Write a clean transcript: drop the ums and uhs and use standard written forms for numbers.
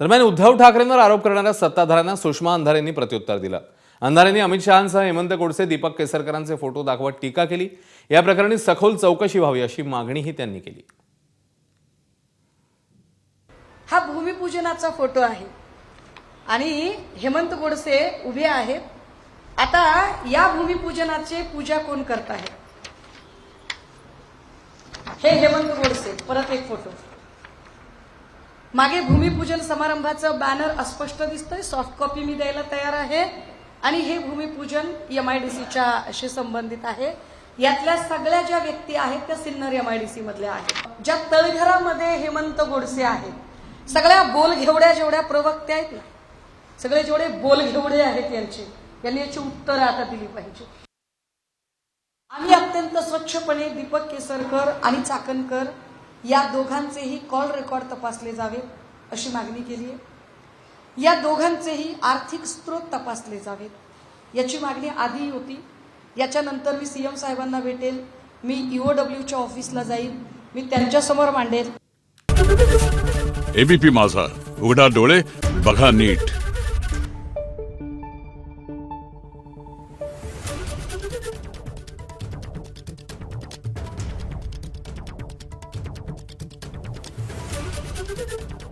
दरम्यान उद्धव ठाकरेंवर आरोप करणाऱ्या सत्ताधाऱ्यांना सुषमा अंधारेंनी प्रत्युत्तर दिलं। अंधारेंनी अमित शहांसह हेमंत गोडसे, दीपक केसरकरांचे फोटो दाखवत टीका केली। या प्रकरणी सखोल चौकशी व्हावी अशी मागणीही त्यांनी केली। हा भूमिपूजनाचा फोटो आहे आणि हेमंत गोडसे उभे आहेत। आता या भूमिपूजनाचे पूजा कोण करत आहे? हे हेमंत गोडसे। परत एक फोटो। मागे भूमिपूजन समारंभाचं बॅनर अस्पष्ट दिसतंय, सॉफ्ट कॉपी मी द्यायला तयार आहे। आणि हे भूमिपूजन MIDCच्या शी संबंधित आहे। यातल्या सगळ्या ज्या व्यक्ती आहेत त्या सिन्नर MIDC मधल्या आहेत। ज्या तळघरामध्ये हेमंत गोडसे आहेत, सगळ्या बोलघेवड्या जेवढ्या प्रवक्त्या आहेत ना, सगळे जेवढे बोलघेवडे आहेत यांनी याची उत्तर आता दिली पाहिजे। आम्ही अत्यंत स्वच्छपणे दीपक केसरकर आणि चाकणकर या दोघांचेही कॉल रेकॉर्ड तपासले जावेत अशी मागणी केली आहे। या दोघांचेही आर्थिक स्रोत तपासले जावेत याची मागणी आधी होती। याच्यानंतर मी CM साहेबांना भेटेल, मी EOWच्या ऑफिसला जाईल, मी त्यांच्यासमोर मांडेल। ABP माझा, उघडा डोळे बघा नीट। Thank you.